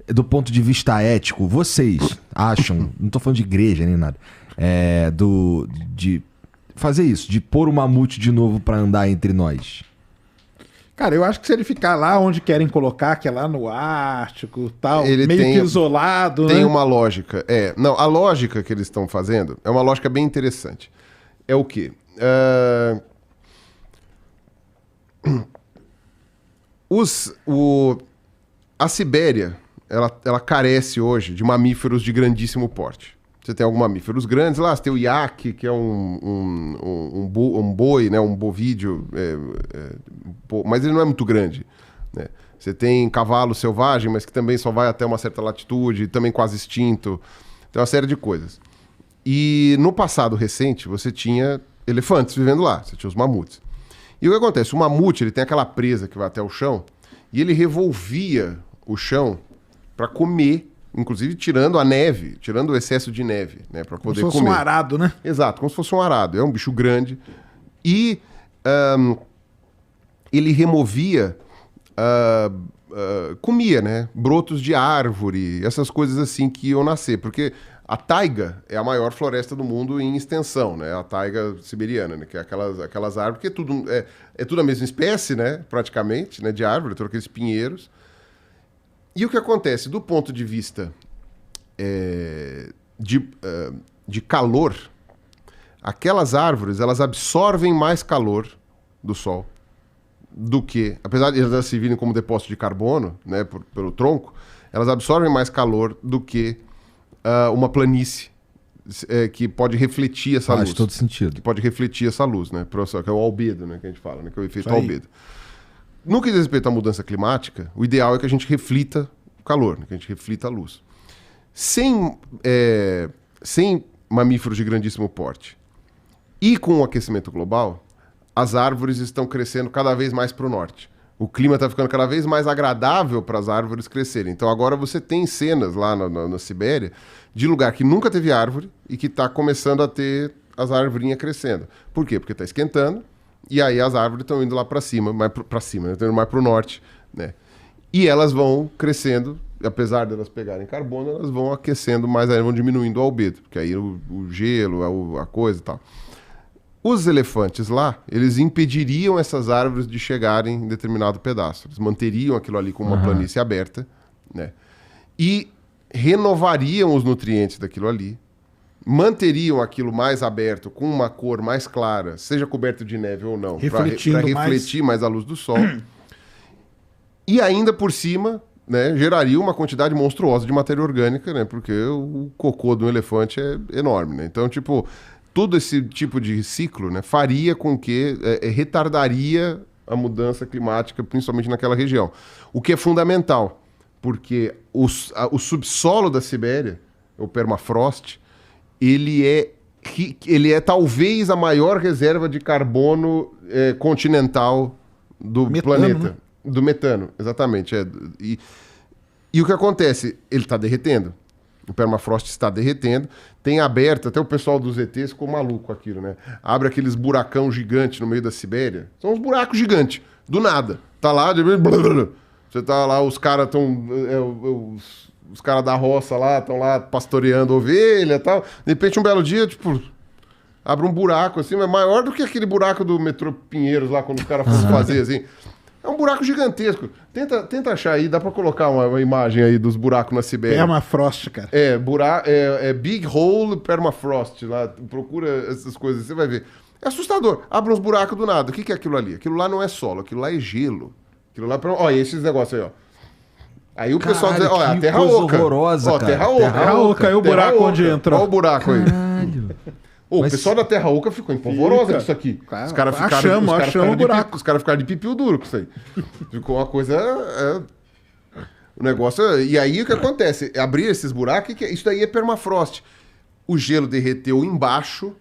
do ponto de vista ético, vocês acham, não tô falando de igreja nem nada, de fazer isso, de pôr o mamute de novo pra andar entre nós? Cara, eu acho que se ele ficar lá onde querem colocar, que é lá no Ártico tal, Ele meio tem- que isolado, Tem né? uma lógica. Não, a lógica que eles estão fazendo é uma lógica bem interessante. É o quê? A Sibéria, ela carece hoje de mamíferos de grandíssimo porte. Você tem alguns mamíferos grandes lá, você tem o iaque, que é um boi, né, um bovídeo, mas ele não é muito grande, né? Você tem cavalo selvagem, mas que também só vai até uma certa latitude, também quase extinto. Tem uma série de coisas. E no passado recente, você tinha elefantes vivendo lá, você tinha os mamutes. E o que acontece? O mamute, ele tem aquela presa que vai até o chão, e ele revolvia o chão para comer, inclusive tirando a neve, tirando o excesso de neve, né, para Como poder se fosse comer. um arado, né? Exato, como se fosse um arado. É um bicho grande. E ele removia, comia, né? Brotos de árvore, essas coisas assim que iam nascer. Porque a taiga é a maior floresta do mundo em extensão, né? A taiga siberiana, né? Que é aquelas árvores, que é tudo a mesma espécie, né? Praticamente, né? De árvore, todos aqueles pinheiros. E o que acontece? Do ponto de vista de calor, aquelas árvores, elas absorvem mais calor do sol do que, apesar de elas se virem como depósito de carbono, né, pelo tronco, elas absorvem mais calor do que uma planície que pode refletir essa luz. Faz todo sentido. Que pode refletir essa luz, né, que é o albedo, né, que a gente fala, né, que é o efeito Isso aí. albedo. No que diz respeito à mudança climática, o ideal é que a gente reflita o calor, né, que a gente reflita a luz. Sem mamíferos de grandíssimo porte e com o aquecimento global, as árvores estão crescendo cada vez mais para o norte. O clima está ficando cada vez mais agradável para as árvores crescerem. Então agora você tem cenas lá na Sibéria de lugar que nunca teve árvore e que está começando a ter as arvorinhas crescendo. Por quê? Porque está esquentando e aí as árvores estão indo lá para cima, mais para cima, estão indo mais para o norte, né? E elas vão crescendo, apesar de elas pegarem carbono, elas vão aquecendo mais, vão diminuindo o albedo, porque aí o gelo, a coisa e tal. Os elefantes lá, eles impediriam essas árvores de chegarem em determinado pedaço. Eles manteriam aquilo ali como uma planície aberta, né? E renovariam os nutrientes daquilo ali, manteriam aquilo mais aberto, com uma cor mais clara, seja coberto de neve ou não, para refletir mais a luz do sol. E ainda por cima, né, geraria uma quantidade monstruosa de matéria orgânica, né? Porque o cocô do elefante é enorme, né? Então, tipo, todo esse tipo de ciclo, né, faria com que retardaria a mudança climática, principalmente naquela região. O que é fundamental, porque o subsolo da Sibéria, o permafrost, ele é talvez a maior reserva de carbono continental do planeta. Né? Do metano, exatamente. E o que acontece? Ele está derretendo. O permafrost está derretendo. Tem aberto, até o pessoal dos ETs ficou maluco com aquilo, né? Abre aqueles buracão gigantes no meio da Sibéria. São uns buracos gigantes, do nada. Tá lá, você tá lá, os caras estão... os caras da roça lá, estão lá pastoreando ovelha e tal. De repente, um belo dia, tipo... Abre um buraco assim, mas maior do que aquele buraco do metrô Pinheiros lá, quando os caras foram fazer assim... É um buraco gigantesco. Tenta achar aí, dá pra colocar uma imagem aí dos buracos na Sibéria. Permafrost, cara. Big Hole Permafrost. Lá, procura essas coisas, você vai ver. É assustador. Abre uns buracos do nada. O que é aquilo ali? Aquilo lá não é solo, aquilo lá é gelo. Aquilo lá... Olha esses negócios aí, ó. Aí o pessoal diz, olha, a Terra Oca. Horrorosa, ó, cara. Terra Oca. Aí o buraco onde entrou. Olha o buraco aí. Caralho. O pessoal da Terra Oca ficou empolvoroso com isso aqui. Cara, Os caras achamos o buraco. Os caras ficaram de pipiu duro com isso aí. Ficou uma coisa... O negócio... E aí o que acontece? Abrir esses buracos, isso daí é permafrost. O gelo derreteu embaixo,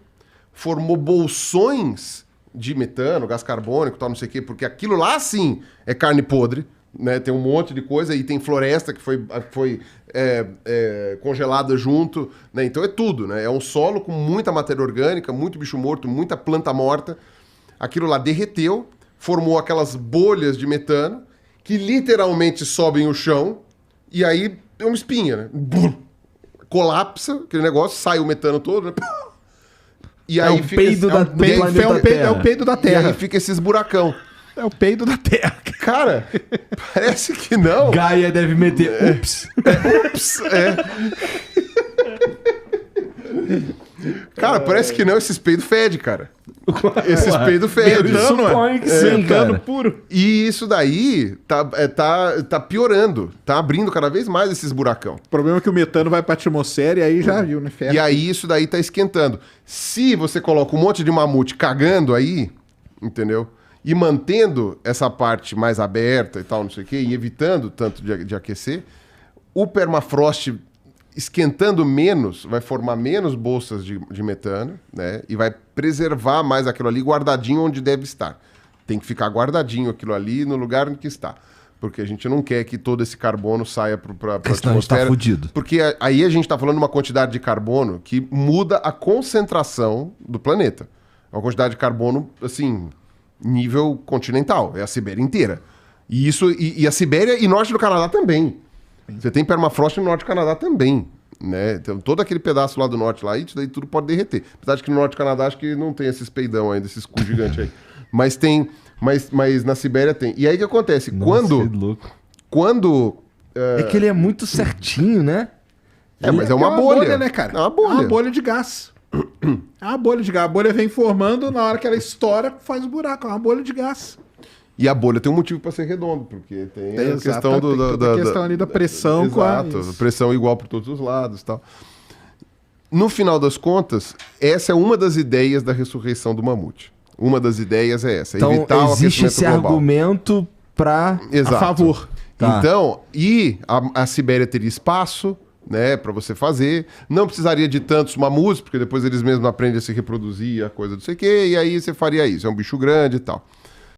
formou bolsões de metano, gás carbônico, tal, não sei o quê, porque aquilo lá, sim, é carne podre. Né, tem um monte de coisa e tem floresta que foi congelada junto, né, então é tudo, né, é um solo com muita matéria orgânica, muito bicho morto, muita planta morta. Aquilo lá derreteu, formou aquelas bolhas de metano que literalmente sobem o chão e aí é uma espinha, né? Colapsa aquele negócio, sai o metano todo, né? E aí o peido do planeta Terra. É o peido da E Terra. aí fica esses buracão. É o peido da Terra. Cara, parece que não. Gaia deve meter. Ups. Ups, Cara, parece que não, esses peidos fedem, cara. Esses peidos fedem. Eu suponho que sim, cara. Puro. E isso daí tá piorando, tá abrindo cada vez mais esses buracão. O problema é que o metano vai pra atmosfera e aí já viu, né? Ferro. E aí isso daí tá esquentando. Se você coloca um monte de mamute cagando aí, entendeu? E mantendo essa parte mais aberta e tal, não sei o quê, e evitando tanto de aquecer, o permafrost esquentando menos, vai formar menos bolsas de metano, né? E vai preservar mais aquilo ali guardadinho onde deve estar. Tem que ficar guardadinho aquilo ali no lugar em que está. Porque a gente não quer que todo esse carbono saia para a Senão a gente tá atmosfera. fudido. Porque aí a gente está falando de uma quantidade de carbono que muda a concentração do planeta. É uma quantidade de carbono, assim, nível continental. É a Sibéria inteira. E isso e a Sibéria e norte do Canadá também. Você tem permafrost no norte do Canadá também, né? Então, todo aquele pedaço lá do norte, lá, isso daí tudo pode derreter. Apesar de que no norte do Canadá acho que não tem esses peidão ainda, esses cu gigantes aí. Mas tem, mas na Sibéria tem. E aí o que acontece? Nossa, que louco. Quando É que ele é muito certinho, né? mas é uma bolha, né, cara? É uma bolha. É uma bolha de gás. É uma bolha de gás. A bolha vem formando, na hora que ela estoura, faz o buraco. É uma bolha de gás. E a bolha tem um motivo para ser redondo, porque tem a questão toda a questão ali da pressão. Exato, pressão igual por todos os lados e tal. No final das contas, essa é uma das ideias da ressurreição do mamute. Uma das ideias é essa, Então evitar o existe aquecimento esse global. argumento para Exato. A favor. Tá. Então, a Sibéria teria espaço, né, para você fazer. Não precisaria de tantos mamutes, porque depois eles mesmos aprendem a se reproduzir, a coisa não sei o quê, e aí você faria isso. É um bicho grande e tal.